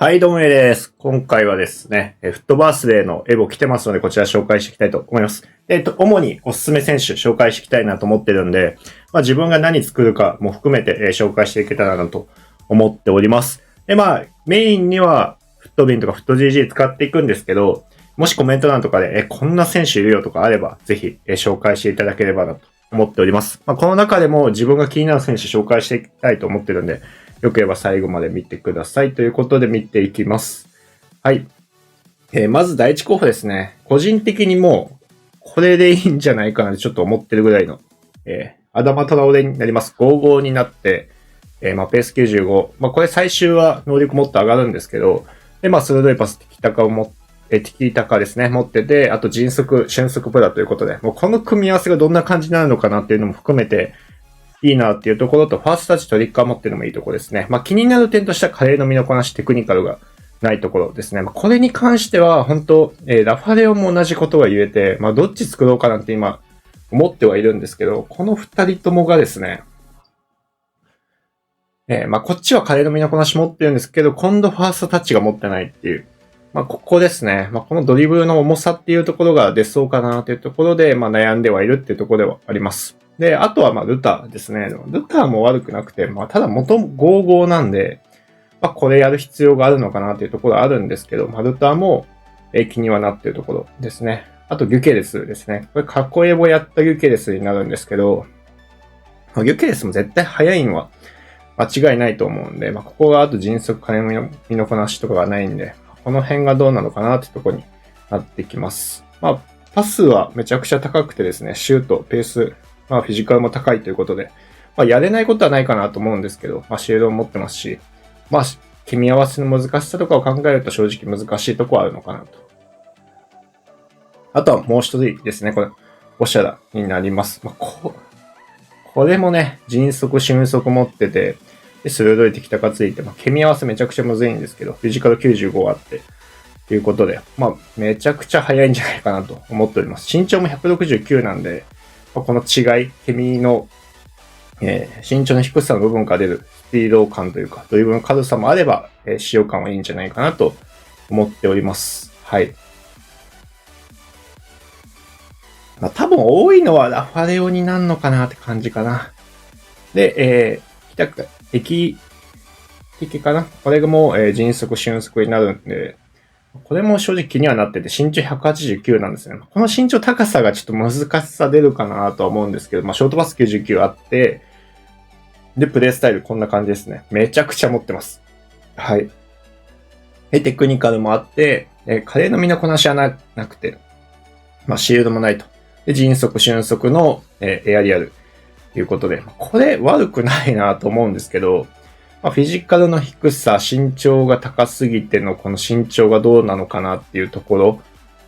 はい、どうもです。今回はですね、フットバースデーのエボ来てますので、こちら紹介していきたいと思います。主におすすめ選手紹介していきたいなと思ってるんで、自分が何作るかも含めて、紹介していけたらなと思っております。で、メインには、フットビンとかフット GG 使っていくんですけど、もしコメント欄とかで、こんな選手いるよとかあれば、ぜひ、紹介していただければなと思っております。この中でも自分が気になる選手紹介していきたいと思ってるんで、よければ最後まで見てくださいということで見ていきます。はい。まず第一候補ですね。個人的にもう、これでいいんじゃないかなとちょっと思ってるぐらいの、アダマトラオレになります。55になって、ペース95。これ最終は能力もっと上がるんですけど、で、鋭いパス、テキタカをテキタカですね、持ってて、あと迅速プラということで、もうこの組み合わせがどんな感じになるのかなっていうのも含めて、いいなっていうところと、ファーストタッチトリッカー持ってるのもいいところですね。気になる点としては、華麗の身のこなし、テクニカルがないところですね。これに関しては、本当ラファレオも同じことが言えて、どっち作ろうかなって今、思ってはいるんですけど、この二人ともがですね、こっちは華麗の身のこなし持ってるんですけど、今度ファーストタッチが持ってないっていう。ここですね。このドリブルの重さっていうところが出そうかなというところで、悩んではいるっていうところではあります。で、あとはルタですね。ルタも悪くなくて、ただ元55なんで、これやる必要があるのかなというところはあるんですけど、ルタも気にはなっているところですね。あとギュケレスですね。これ過去エボやったギュケレスになるんですけど、ギュケレスも絶対速いのは間違いないと思うんで、ここがあと迅速金身のこなしとかがないんで、この辺がどうなのかなってところになってきます。パスはめちゃくちゃ高くてですね、シュート、ペース、フィジカルも高いということで、やれないことはないかなと思うんですけど、シールドも持ってますし、組み合わせの難しさとかを考えると正直難しいところはあるのかなと。あとはもう一人ですね、これ、オシャラになります。これもね、迅速、俊速持ってて、で鋭い敵高ついて、組み合わせめちゃくちゃむずいんですけど、フィジカル95あって、ということで、めちゃくちゃ速いんじゃないかなと思っております。身長も169なんで、この違い、組の、身長の低さの部分から出るスピード感というか、ドリブルの軽さもあれば、使用感はいいんじゃないかなと思っております。はい。多分多いのはラファレオになるのかなって感じかな。で、液的かな。これがもう、迅速、俊速になるんで、これも正直気にはなってて、身長189なんですね。この身長高さがちょっと難しさ出るかなとは思うんですけど、ショートパス99あって、で、プレイスタイルこんな感じですね。めちゃくちゃ持ってます。はい。で、テクニカルもあって、華麗の身のこなしはなくて、シールドもないと。で、迅速、俊速の、エアリアルということで、これ悪くないなと思うんですけど、フィジカルの低さ、身長が高すぎてのこの身長がどうなのかなっていうところ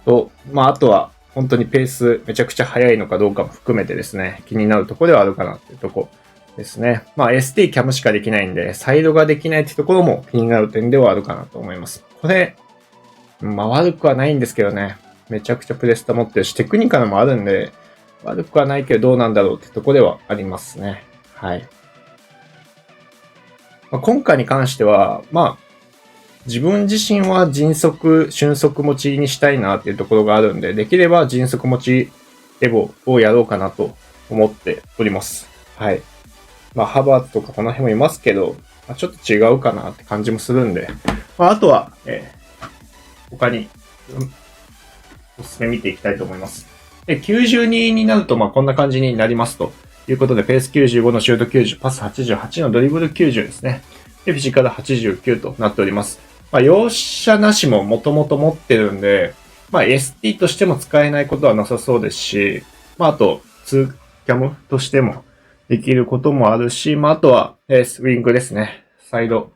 と、あとは本当にペースめちゃくちゃ速いのかどうかも含めてですね、気になるところではあるかなっていうところですね。ST キャムしかできないんで、サイドができないっていうところも気になる点ではあるかなと思います。これ、悪くはないんですけどね、めちゃくちゃプレスタ持ってるし、テクニカルもあるんで、悪くはないけどどうなんだろうってところではありますね。はい。今回に関しては、自分自身は迅速、俊速持ちにしたいなっていうところがあるんで、できれば迅速持ちエボをやろうかなと思っております。はい。ハバーツとかこの辺もいますけど、ちょっと違うかなって感じもするんで、あとは、他に、おすすめ見ていきたいと思います。で、92になると、こんな感じになりますということで、ペース95のシュート90、パス88のドリブル90ですね。で、フィジカル89となっております。容赦なしももともと持ってるんで、ST としても使えないことはなさそうですし、あと、2キャムとしてもできることもあるし、あとは、ウィングですね。サイド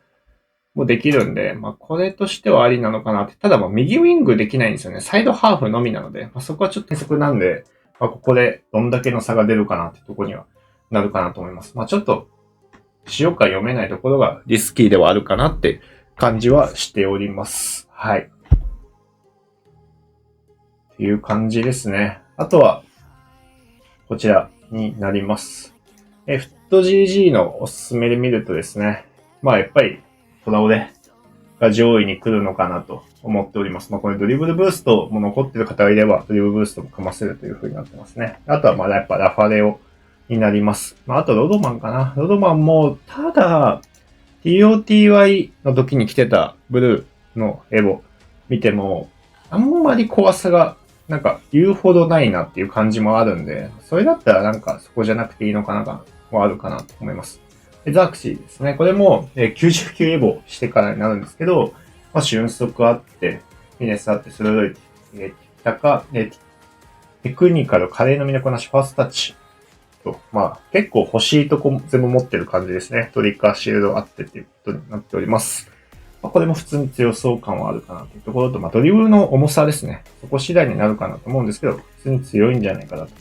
もできるんで、これとしてはありなのかなって。ただ右ウィングできないんですよね。サイドハーフのみなので、そこはちょっと変則なんで、ここでどんだけの差が出るかなってとこにはなるかなと思います。ちょっと、使用感読めないところがリスキーではあるかなって感じはしております。はい。っていう感じですね。あとは、こちらになります。フット GG のおすすめで見るとですね、やっぱりトラオレが上位に来るのかなと思っております。まあ、これドリブルブーストも残ってる方がいれば、ドリブルブーストもかませるという風になってますね。あとはまだやっぱラファレオになります。まあ、あとロドマンかな。ロドマンも、ただ、TOTY の時に着てたブルーの絵を見ても、あんまり怖さがなんか言うほどないなっていう感じもあるんで、それだったらなんかそこじゃなくていいのかながあるかなと思います。でザークシーですね。これも99エボしてからになるんですけど、まあ、俊足あって、フィネスあって、鋭い、テクニカル、華麗な身のこなし、ファーストタッチと、まあ、結構欲しいとこ全部持ってる感じですね。トリッカー、シールドあってっていうことになっております。まあ、これも普通に強そう感はあるかなというところと、まあ、ドリブルの重さですね。そこ次第になるかなと思うんですけど、普通に強いんじゃないかなと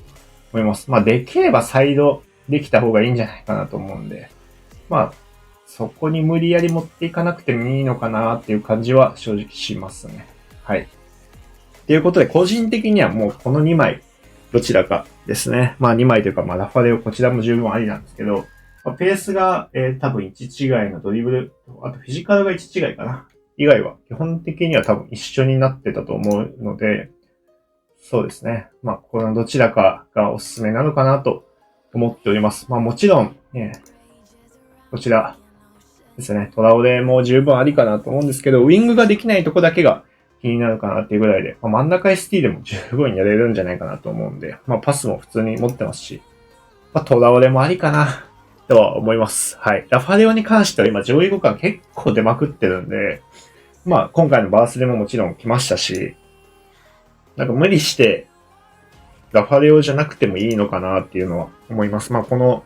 思います。まあ、できればサイドできた方がいいんじゃないかなと思うんで、まあ、そこに無理やり持っていかなくてもいいのかなっていう感じは正直しますね。はい。ということで、個人的にはもうこの2枚、どちらかですね。まあ2枚というか、まあラファレオこちらも十分ありなんですけど、ペースが、多分1違いのドリブル、あとフィジカルが1違いかな。以外は基本的には多分一緒になってたと思うので、そうですね。まあこのどちらかがおすすめなのかなと思っております。まあもちろん、こちらですね。トラオレも十分ありかなと思うんですけど、ウィングができないとこだけが気になるかなっていうぐらいで、まあ、真ん中 ST でも十分やれるんじゃないかなと思うんで、まあパスも普通に持ってますし、まあトラオレもありかなとは思います。はい。ラファレオに関しては今上位互換結構出まくってるんで、まあ今回のバースでももちろん来ましたし、なんか無理してラファレオじゃなくてもいいのかなっていうのは思います。まあこの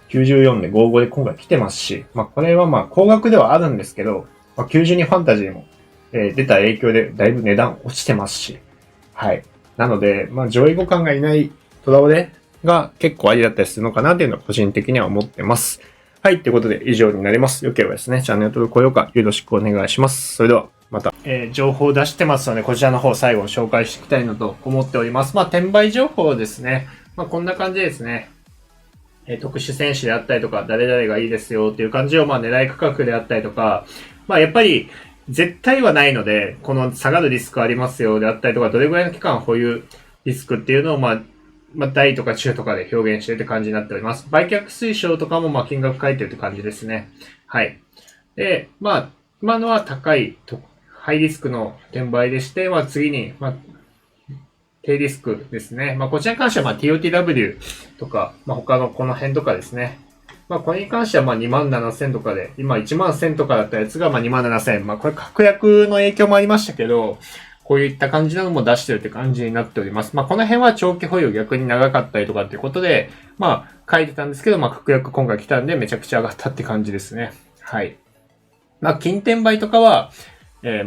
94で55で今回来てますし、まあこれはまあ高額ではあるんですけど、まあ、92ファンタジーも、出た影響でだいぶ値段落ちてますし、はい。なので、まあ上位互換がいないトラオレが結構ありだったりするのかなっていうのは個人的には思ってます。はい。ということで以上になります。よければですね、チャンネル登録、高評価よろしくお願いします。それではまた、情報を出してますので、こちらの方最後紹介していきたいのと思っております。まあ転売情報ですね。まあこんな感じですね。特殊選手であったりとか、誰々がいいですよっていう感じを、まあ狙い価格であったりとか、まあやっぱり絶対はないので、この下がるリスクありますよであったりとか、どれぐらいの期間保有リスクっていうのを、まあ大とか中とかで表現してるって感じになっております。売却推奨とかも、まあ金額書いてるって感じですね。はい。で、まあ、今のは高いと、ハイリスクの転売でして、まあ次に、まあ、低リスクですね。まあ、こちらに関しては、まあ、TOTW とか、まあ、他のこの辺とかですね。まあ、これに関しては、まあ、27,000とかで、今11,000とかだったやつが、まあ、27,000。まあ、これ、確約の影響もありましたけど、こういった感じなのも出してるって感じになっております。まあ、この辺は長期保有逆に長かったりとかっていうことで、まあ、書いてたんですけど、まあ、確約今回来たんで、めちゃくちゃ上がったって感じですね。はい。まあ、金転売とかは、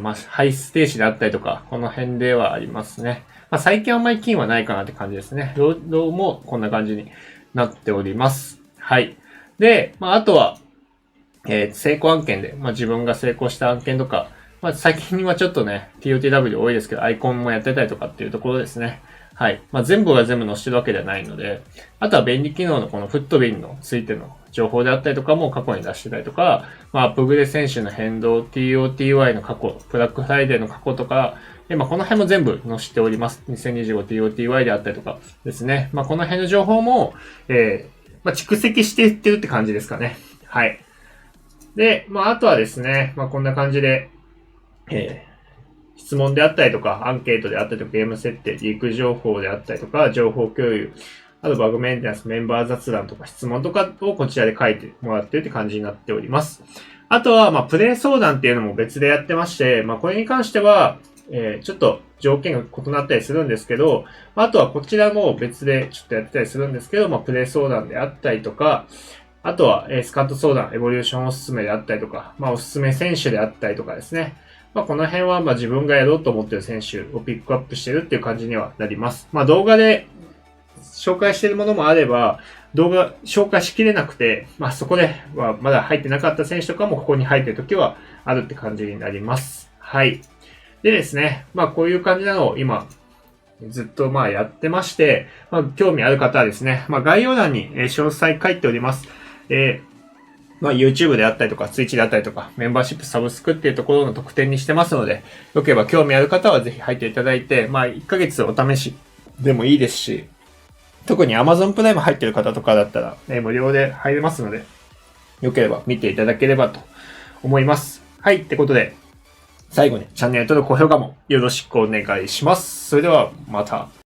まあ、ハイステージであったりとか、この辺ではありますね。まあ、最近あんまり金はないかなって感じですね。ロードもこんな感じになっております。はい。で、まあ、あとは、成功案件で、まあ、自分が成功した案件とか、まあ、最近はちょっとね、TOTW 多いですけど、アイコンもやってたりとかっていうところですね。はい。まあ、全部が全部載せてるわけではないので、あとは便利機能のこのフットビンのついての情報であったりとかも過去に出してたりとか、まあ、アップグレ選手の変動、TOTY の過去、ブラックフライデーの過去とか、まあ、この辺も全部載せております。2025TOTY であったりとかですね。まあ、この辺の情報も、まあ、蓄積していってるって感じですかね。はい。で、まあ、あとはですね、まあ、こんな感じで、質問であったりとか、アンケートであったりとか、ゲーム設定、リーク情報であったりとか、情報共有、あとバグメンテナンス、メンバー雑談とか質問とかをこちらで書いてもらってるって感じになっております。あとは、まあ、プレイ相談っていうのも別でやってまして、まあ、これに関しては、ちょっと条件が異なったりするんですけど、あとはこちらも別でちょっとやってたりするんですけど、まあ、プレイ相談であったりとか、あとは、スカット相談、エボリューションおすすめであったりとか、まあ、おすすめ選手であったりとかですね。まあ、この辺は、まあ、自分がやろうと思っている選手をピックアップしてるっていう感じにはなります。まあ、動画で紹介しているものもあれば、動画紹介しきれなくて、まあ、そこではまだ入ってなかった選手とかもここに入っているときはあるって感じになります。はい。でですね、まあ、こういう感じなのを今、ずっとまあやってまして、まあ、興味ある方はですね、まあ、概要欄に詳細書いております。まあ、YouTube であったりとか、Twitch であったりとか、メンバーシップサブスクっていうところの特典にしてますので、よければ興味ある方はぜひ入っていただいて、まあ、1ヶ月お試しでもいいですし、特に Amazon プライム入ってる方とかだったら、無料で入れますので、よければ見ていただければと思います。はい、ってことで、最後にチャンネル登録、高評価もよろしくお願いします。それでは、また。